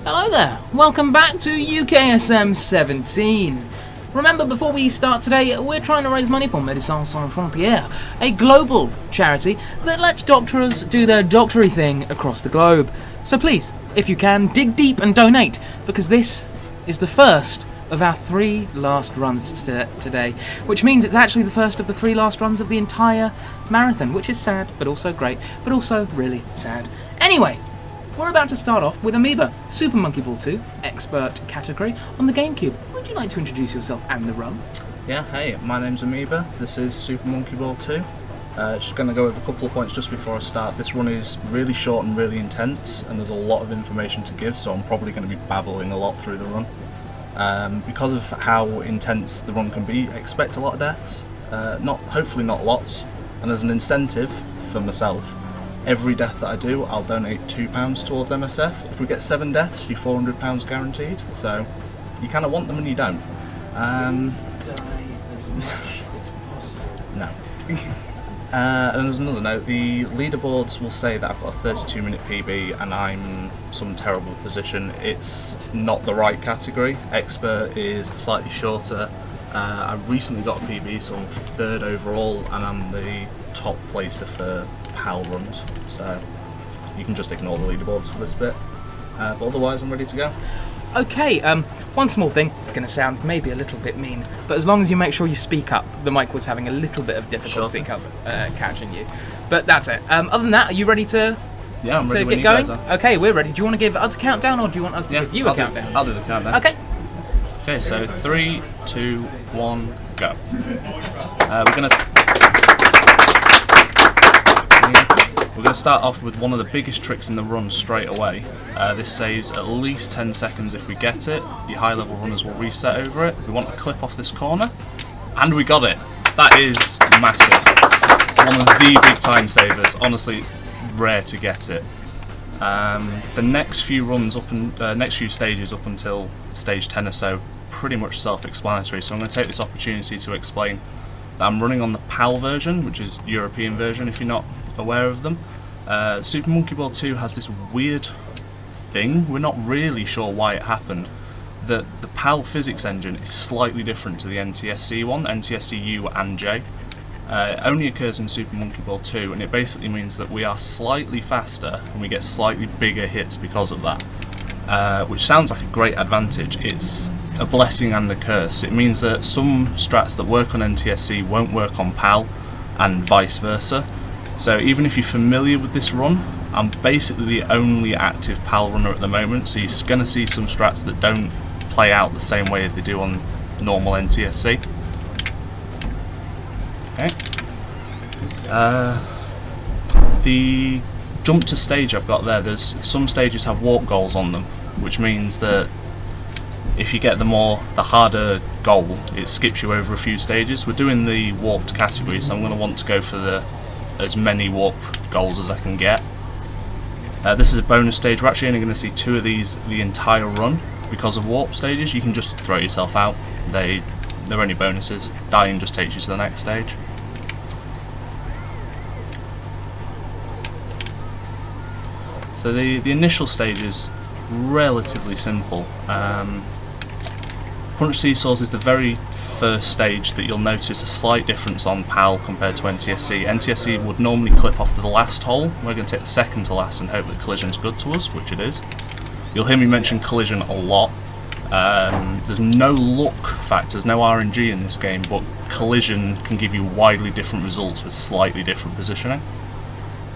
Hello there, welcome back to UKSM 17. Remember, before we start today, we're trying to raise money for Médecins Sans Frontières, a global charity that lets doctors do their doctory thing across the globe. So please, if you can, dig deep and donate, because this is the first of our 3 last runs today, which means it's actually the first of the 3 last runs of the entire marathon, which is sad, but also great, but also really sad. Anyway, we're about to start off with Amoeba, Super Monkey Ball 2, expert category on the GameCube. Would you like to introduce yourself and the run? Yeah, hey, my name's Amoeba, this is Super Monkey Ball 2. Just going to go over a couple of points just before I start. This run is really short and really intense, and there's a lot of information to give, so I'm probably going to be babbling a lot through the run. Because of how intense the run can be, expect a lot of deaths, hopefully not lots, and as an incentive for myself, every death that I do, I'll donate £2 towards MSF. If we get 7 deaths, you're £400 guaranteed, so you kind of want them and you don't. Die as much as possible. No. And there's another note, the leaderboards will say that I've got a 32-minute PB and I'm some terrible position. It's not the right category. Expert is slightly shorter. I recently got a PB, so I'm 3rd overall, and I'm the top placer for PAL runs, so you can just ignore the leaderboards for this bit. But otherwise, I'm ready to go. Okay, one small thing, it's going to sound maybe a little bit mean, but as long as you make sure you speak up, the mic was having a little bit of difficulty catching you. But that's it. Other than that, are you ready to Yeah, I'm ready get when you going? guys are. Okay, we're ready. Do you want to give us a countdown, or do you want us to give you a countdown? I'll do the countdown. Okay. Okay, so 3, 2, 1, go. We're going to start off with one of the biggest tricks in the run straight away. This saves at least 10 seconds if we get it. Your high level runners will reset over it. We want to clip off this corner, and we got it. That is massive. One of the big time savers. Honestly, it's rare to get it. The next few runs next few stages up until stage 10 or so, pretty much self-explanatory. So I'm going to take this opportunity to explain that I'm running on the PAL version, which is European version if you're not aware of them. Super Monkey Ball 2 has this weird thing, we're not really sure why it happened, that the PAL physics engine is slightly different to the NTSC one, NTSC U and J. It only occurs in Super Monkey Ball 2, and it basically means that we are slightly faster and we get slightly bigger hits because of that, which sounds like a great advantage. It's a blessing and a curse. It means that some strats that work on NTSC won't work on PAL, and vice versa. So even if you're familiar with this run, I'm basically the only active PAL runner at the moment, so you're going to see some strats that don't play out the same way as they do on normal NTSC. Okay. The jump to stage I've got there's some stages have warp goals on them, which means that if you get the harder goal, it skips you over a few stages. We're doing the warped category, so I'm going to want to go for as many warp goals as I can get. This is a bonus stage. We're actually only going to see 2 of these the entire run because of warp stages. You can just throw yourself out. They're only bonuses. Dying just takes you to the next stage. So the initial stage is relatively simple. Punch Seesaws is the very first stage that you'll notice a slight difference on PAL compared to NTSC. NTSC would normally clip off to the last hole. We're going to take the second to last and hope that collision's good to us, which it is. You'll hear me mention collision a lot. There's no luck factors, no RNG in this game, but collision can give you widely different results with slightly different positioning.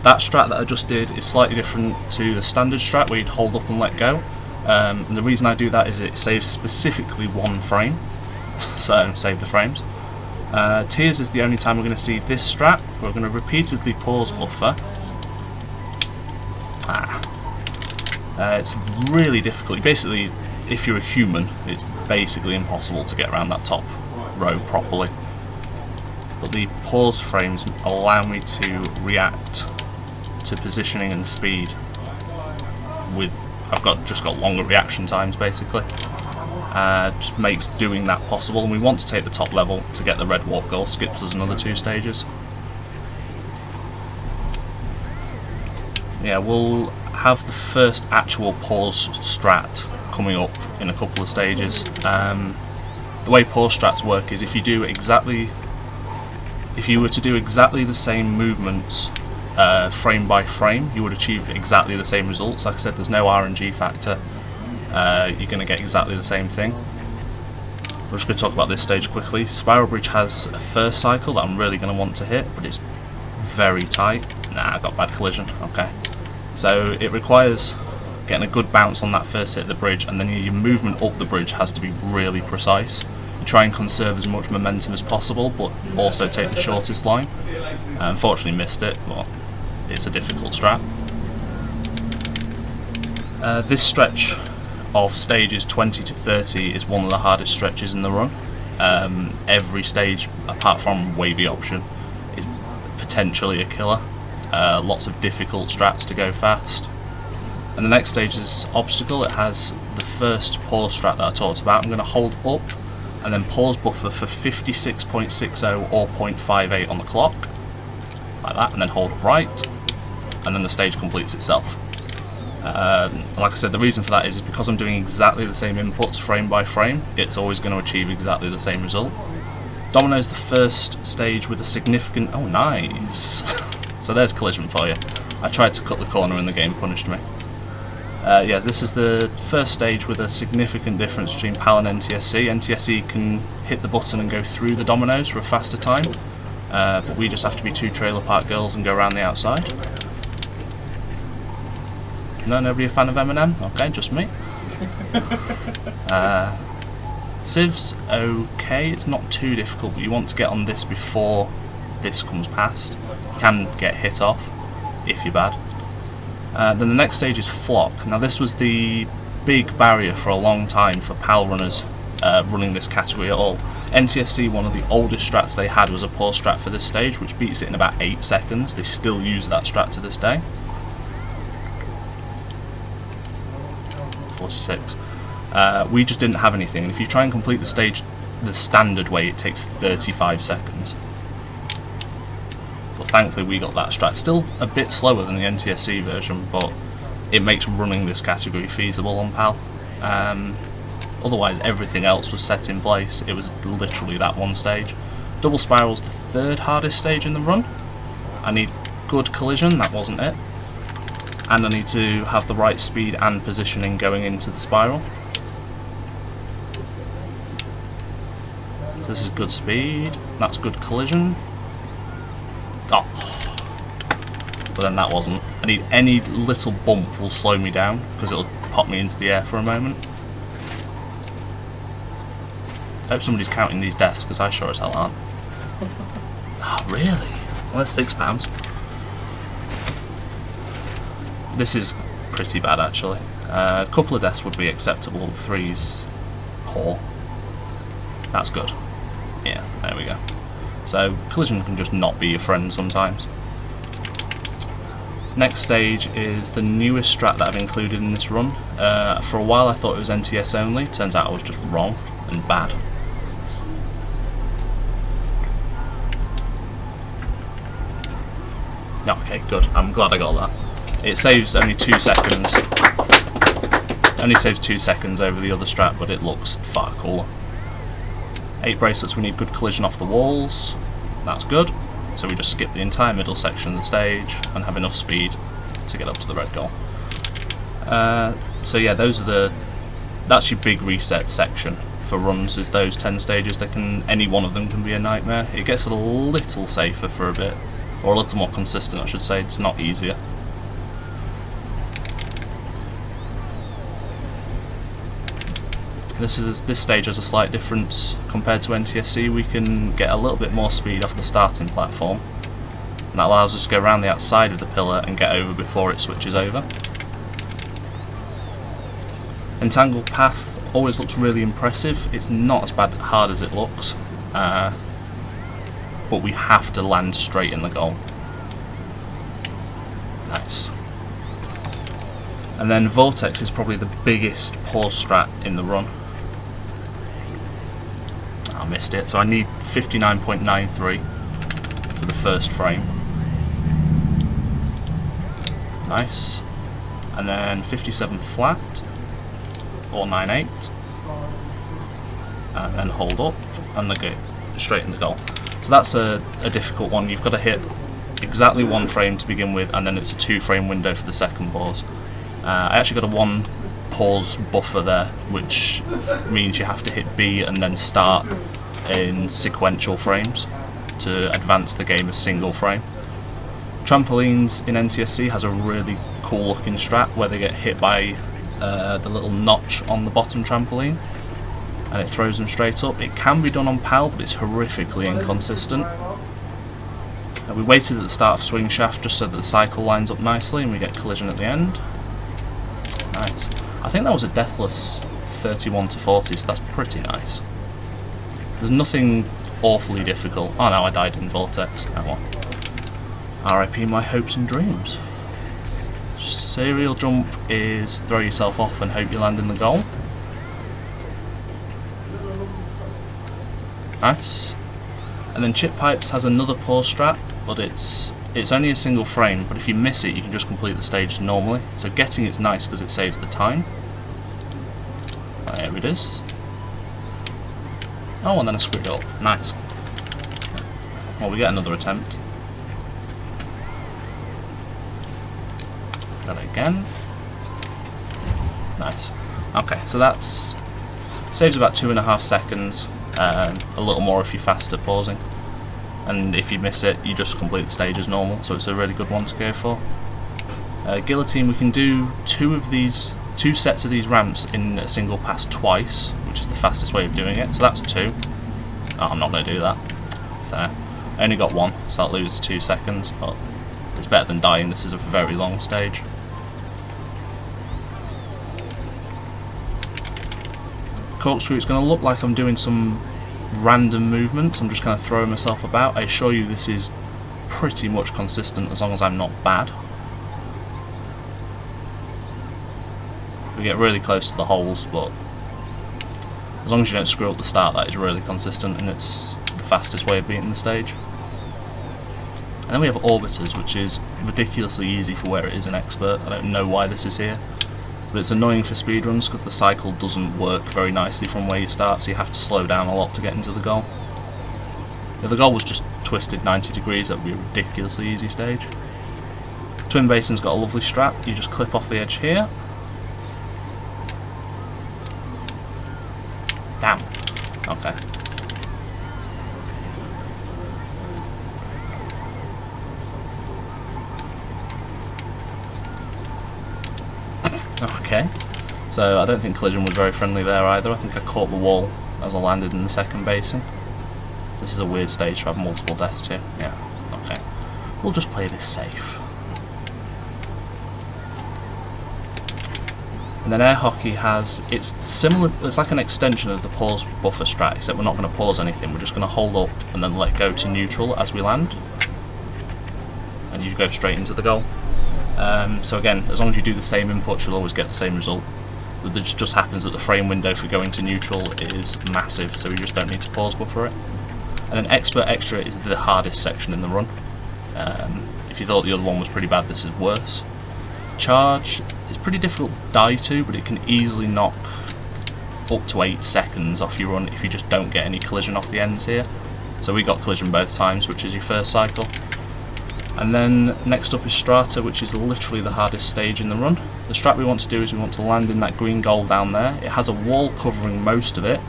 That strat that I just did is slightly different to the standard strat where you'd hold up and let go. And the reason I do that is it saves specifically 1 frame, so save the frames. Tears is the only time we're going to see this strat. We're going to repeatedly pause buffer. It's really difficult. Basically, if you're a human, it's basically impossible to get around that top row properly. But the pause frames allow me to react to positioning and speed with I've just got longer reaction times basically. Just makes doing that possible, and we want to take the top level to get the red warp goal. Skips us another 2 stages. Yeah, we'll have the first actual pause strat coming up in a couple of stages. The way pause strats work is if you were to do exactly the same movements frame by frame, you would achieve exactly the same results. Like I said, there's no RNG factor. You're going to get exactly the same thing. We're just going to talk about this stage quickly. Spiral Bridge has a first cycle that I'm really going to want to hit, but it's very tight. Nah, I got bad collision. Okay. So it requires getting a good bounce on that first hit of the bridge, and then your movement up the bridge has to be really precise. You try and conserve as much momentum as possible, but also take the shortest line. I unfortunately missed it, but it's a difficult strat. This stretch of stages 20 to 30 is one of the hardest stretches in the run. Every stage, apart from wavy option, is potentially a killer. Lots of difficult strats to go fast. And the next stage is obstacle. It has the first pause strat that I talked about. I'm going to hold up and then pause buffer for 56.60 or 0.58 on the clock, like that, and then hold right, and then the stage completes itself. Like I said, the reason for that is because I'm doing exactly the same inputs frame by frame, it's always going to achieve exactly the same result. Domino's the first stage with a significant... Oh, nice! So there's collision for you. I tried to cut the corner and the game punished me. Yeah, this is the first stage with a significant difference between PAL and NTSC. NTSC can hit the button and go through the dominoes for a faster time, but we just have to be two trailer park girls and go around the outside. No, nobody a fan of Eminem? Okay, just me. Civ's okay, it's not too difficult, but you want to get on this before this comes past. You can get hit off if you're bad. Then the next stage is Flock. Now this was the big barrier for a long time for PAL runners running this category at all. NTSC, one of the oldest strats they had was a pause strat for this stage, which beats it in about 8 seconds. They still use that strat to this day. 46. We just didn't have anything, and if you try and complete the stage the standard way, it takes 35 seconds. But thankfully we got that strat. Still a bit slower than the NTSC version, but it makes running this category feasible on PAL. Otherwise everything else was set in place. It was literally that one stage. Double Spiral's the third hardest stage in the run. I need good collision, that wasn't it. And I need to have the right speed and positioning going into the spiral. So this is good speed, that's good collision. Oh, but then that wasn't. I need any little bump will slow me down because it'll pop me into the air for a moment. I hope somebody's counting these deaths because I sure as hell aren't. Oh, really? Well, that's £6. This is pretty bad actually. A couple of deaths would be acceptable, 3's poor. That's good. Yeah, there we go. So collision can just not be your friend sometimes. Next stage is the newest strat that I've included in this run. For a while I thought it was NTS only, turns out I was just wrong and bad. Okay, good. I'm glad I got that. It saves only 2 seconds. Only saves 2 seconds over the other strat, but it looks far cooler. 8 bracelets, we need good collision off the walls. That's good. So we just skip the entire middle section of the stage and have enough speed to get up to the red goal. So yeah, that's your big reset section for runs, is those 10 stages. Any one of them can be a nightmare. It gets a little safer for a bit, or a little more consistent I should say, it's not easier. This stage has a slight difference compared to NTSC. We can get a little bit more speed off the starting platform, and that allows us to go around the outside of the pillar and get over before it switches over. Entangled Path always looks really impressive. It's not as hard as it looks, but we have to land straight in the goal. Nice. And then Vortex is probably the biggest pause strat in the run. I missed it, so I need 59.93 for the first frame. Nice. and then 57 flat, or 9-8, and then hold up, and go straight in the goal. So that's a difficult one. You've got to hit exactly one frame to begin with, and then it's a 2-frame window for the second pause. I actually got a 1 pause buffer there, which means you have to hit B and then start in sequential frames to advance the game as single frame. Trampolines in NTSC has a really cool looking strat where they get hit by the little notch on the bottom trampoline and it throws them straight up. It can be done on PAL, but it's horrifically inconsistent. We waited at the start of swing shaft just so that the cycle lines up nicely and we get collision at the end. Nice. I think that was a deathless 31-40, so that's pretty nice. There's nothing awfully difficult. Oh no, I died in Vortex. Oh well. RIP my hopes and dreams. Serial jump is throw yourself off and hope you land in the goal. Nice. And then chip pipes has another pause strat, but it's only a single frame, but if you miss it you can just complete the stage normally. So getting it's nice because it saves the time. There it is. Oh, and then I screwed it up. Nice. Well, we get another attempt. Got it again. Nice. Okay, so that's saves about 2.5 seconds. A little more if you're fast at pausing. And if you miss it, you just complete the stage as normal, so it's a really good one to go for. Guillotine, we can do 2 sets of these ramps in a single pass twice, which is the fastest way of doing it, so that's 2. Oh, I'm not going to do that. So, I only got 1, so that loses 2 seconds, but it's better than dying. This is a very long stage. Corkscrew, it's going to look like I'm doing some random movements. I'm just kind of throwing myself about. I assure you this is pretty much consistent as long as I'm not bad. We get really close to the holes, but as long as you don't screw up the start, that is really consistent and it's the fastest way of beating the stage. And then we have Orbiters, which is ridiculously easy for where it is an expert. I don't know why this is here, but it's annoying for speedruns because the cycle doesn't work very nicely from where you start, so you have to slow down a lot to get into the goal. If the goal was just twisted 90 degrees, that would be a ridiculously easy stage. Twin Basin's got a lovely strap. You just clip off the edge here. Damn. Okay. Okay. So I don't think collision was very friendly there either. I think I caught the wall as I landed in the second basin. This is a weird stage to have multiple deaths to. Yeah. Okay. We'll just play this safe. And then air hockey has, it's similar, it's like an extension of the pause buffer strat, except we're not going to pause anything, we're just going to hold up and then let go to neutral as we land. And you go straight into the goal. So again, as long as you do the same input, you'll always get the same result. But it just happens that the frame window for going to neutral is massive, so you just don't need to pause buffer it. And then Expert Extra is the hardest section in the run. If you thought the other one was pretty bad, this is worse. Charge is pretty difficult to die to, but it can easily knock up to 8 seconds off your run if you just don't get any collision off the ends here. So we got collision both times, which is your first cycle. And then next up is Strata, which is literally the hardest stage in the run. The strat we want to do is we want to land in that green goal down there. It has a wall covering most of it.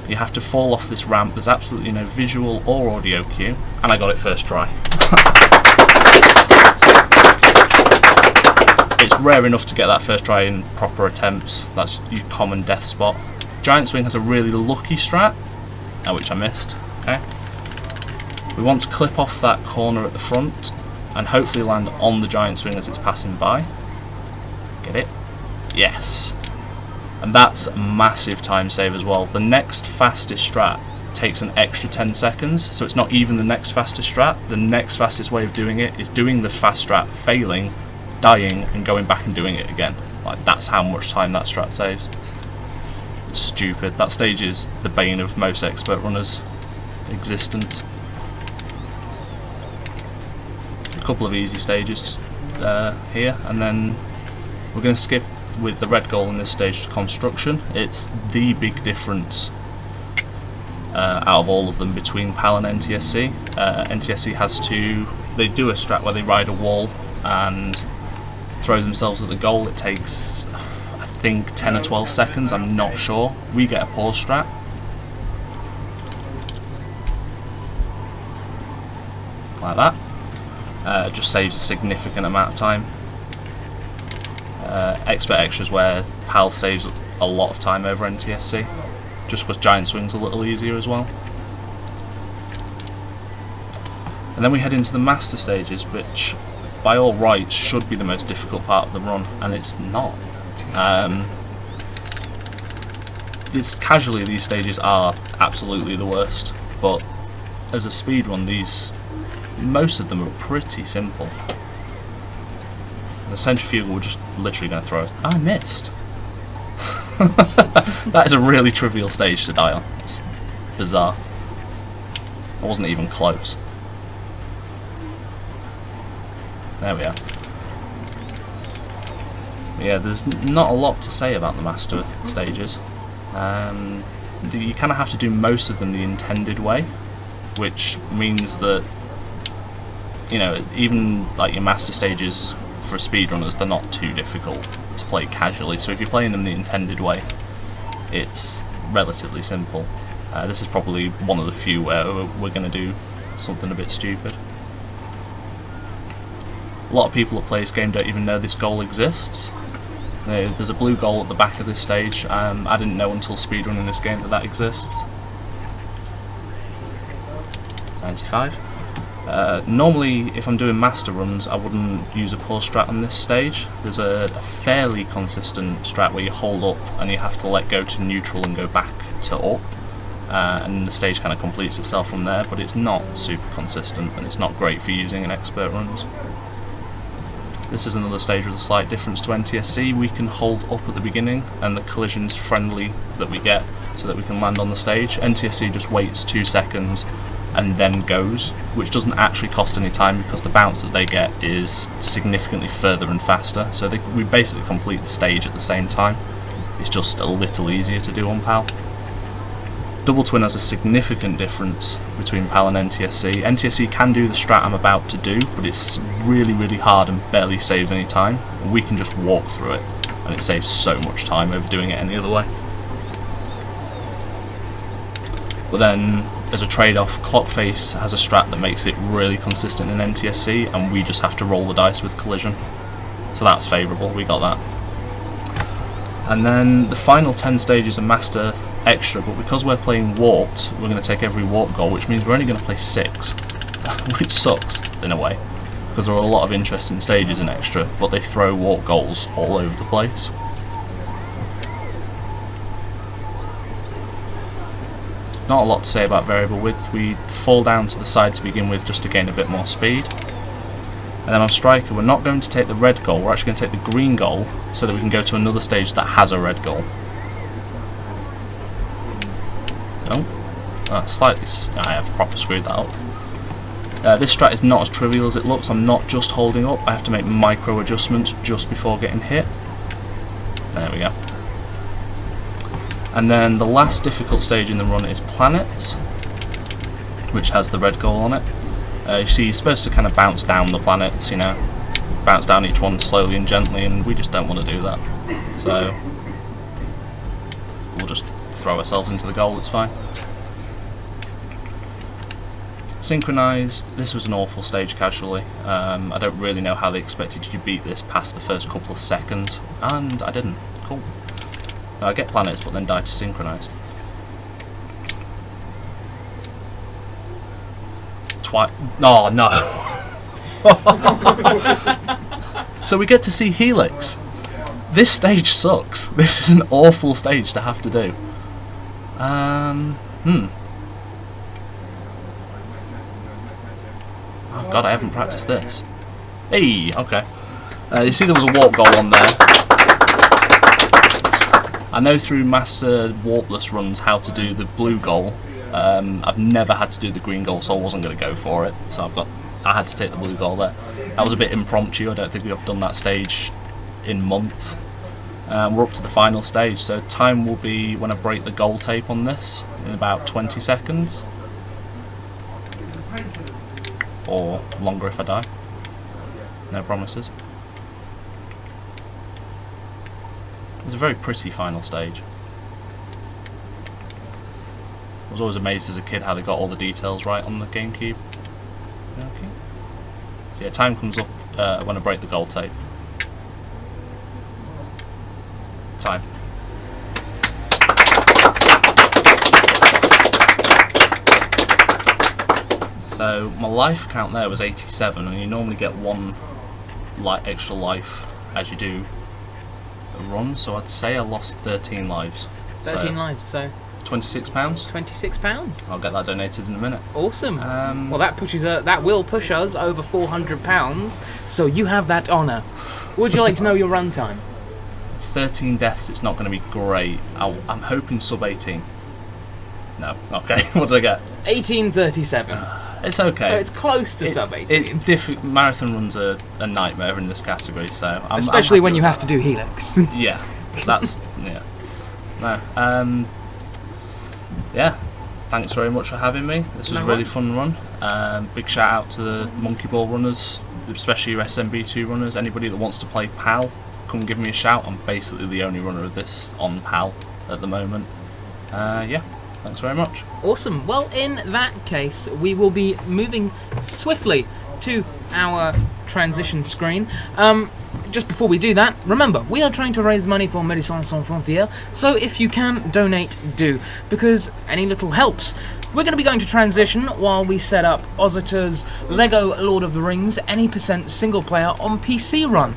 You have to fall off this ramp. There's absolutely no visual or audio cue, and I got it first try. It's rare enough to get that first try in proper attempts. That's your common death spot. Giant Swing has a really lucky strat, which I missed. Okay. We want to clip off that corner at the front and hopefully land on the Giant Swing as it's passing by. Get it? Yes. And that's a massive time save as well. The next fastest strat takes an extra 10 seconds, so it's not even the next fastest strat. The next fastest way of doing it is doing the fast strat, failing, dying, and going back and doing it again. Like, that's how much time that strat saves. It's stupid. That stage is the bane of most expert runners' existence. A couple of easy stages here, and then We're going to skip with the red goal in this stage to construction. It's the big difference out of all of them between PAL and NTSC. NTSC has they do a strat where they ride a wall and throw themselves at the goal. It takes, I think, 10 or 12 seconds, I'm not sure. We get a pause strat. Like that. Just saves a significant amount of time. Expert extras where PAL saves a lot of time over NTSC, just because giant swing's a little easier as well. And then we head into the master stages, which by all rights should be the most difficult part of the run, and it's not. Casually, these stages are absolutely the worst, but as a speed run, most of them are pretty simple. The centrifugal, we're just literally going to throw it. I missed. That is a really trivial stage to die on. It's bizarre. I wasn't even close. There we are. Yeah, there's not a lot to say about the master stages. You kind of have to do most of them the intended way, which means that, you know, even like your master stages for speedrunners, they're not too difficult to play casually. So if you're playing them the intended way, it's relatively simple. This is probably one of the few where we're going to do something a bit stupid. A lot of people that play this game don't even know this goal exists. There's a blue goal at the back of this stage. I didn't know until speedrunning this game that exists. 95. Normally, if I'm doing master runs, I wouldn't use a pause strat on this stage. There's a fairly consistent strat where you hold up and you have to let go to neutral and go back to up, and the stage kind of completes itself from there, but it's not super consistent and it's not great for using in expert runs. This is another stage with a slight difference to NTSC. We can hold up at the beginning and the collision's friendly that we get so that we can land on the stage. NTSC just waits 2 seconds and then goes, which doesn't actually cost any time because the bounce that they get is significantly further and faster, so we basically complete the stage at the same time. It's just a little easier to do on PAL. Double twin has a significant difference between PAL and NTSC. NTSC can do the strat I'm about to do, but it's really, really hard and barely saves any time. And we can just walk through it, and it saves so much time over doing it any other way. But then, as a trade-off, Clockface has a strat that makes it really consistent in NTSC, and we just have to roll the dice with collision. So that's favourable, we got that. And then the final 10 stages are master extra, but because we're playing warped, we're going to take every warp goal, which means we're only going to play 6, which sucks in a way, because there are a lot of interesting stages in extra, but they throw warp goals all over the place. Not a lot to say about variable width. We fall down to the side to begin with just to gain a bit more speed. And then on striker, we're not going to take the red goal, we're actually going to take the green goal so that we can go to another stage that has a red goal. Oh, slightly. I have proper screwed that up. This strat is not as trivial as it looks. I'm not just holding up, I have to make micro adjustments just before getting hit. There we go. And then the last difficult stage in the run is planets, which has the red goal on it. You see, you're supposed to kind of bounce down the planets, you know, bounce down each one slowly and gently, and we just don't want to do that. So we'll just throw ourselves into the goal, it's fine. Synchronised, this was an awful stage casually. I don't really know how they expected you to beat this past the first couple of seconds, and I didn't. Cool. I get planets but then die to synchronised. Oh no! So we get to see Helix. This stage sucks. This is an awful stage to have to do. Oh god, I haven't practiced this. Hey, okay. You see there was a warp goal on there. I know through master warpless runs how to do the blue goal. I've never had to do the green goal, so I wasn't going to go for it. So I had to take the blue goal there. That was a bit impromptu. I don't think I've done that stage in months. We're up to the final stage, so time will be when I break the goal tape on this in about 20 seconds. Or longer if I die. No promises. It's a very pretty final stage. I was always amazed as a kid how they got all the details right on the GameCube. Okay. So yeah, time comes up when I break the gold tape. Time. So my life count there was 87, and you normally get one extra life as you do a run, so I'd say I lost 13 lives. 13 lives, so £26. £26. I'll get that donated in a minute. Awesome. Well, that will push us over £400, so you have that honour. Would you like to know your run time? 13 deaths, it's not going to be great. I'm hoping sub 18. No, okay, what did I get? 18:37. It's okay. So it's close to sub 18. It's marathon runs are a nightmare in this category, so especially when you have to do Helix. Yeah, that's yeah. No, yeah. Thanks very much for having me. This was a really fun run. Big shout out to the Monkey Ball runners, especially your SMB2 runners. Anybody that wants to play PAL, come give me a shout. I'm basically the only runner of this on PAL at the moment. Yeah. Thanks very much. Awesome. Well, in that case, we will be moving swiftly to our transition screen. Just before we do that, remember, we are trying to raise money for Médecins Sans Frontières, so if you can donate, do, because any little helps. We're going to be going to transition while we set up Ozita's Lego Lord of the Rings any % single player on PC run.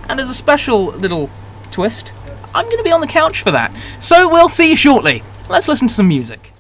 And as a special little twist, I'm going to be on the couch for that. So we'll see you shortly. Let's listen to some music.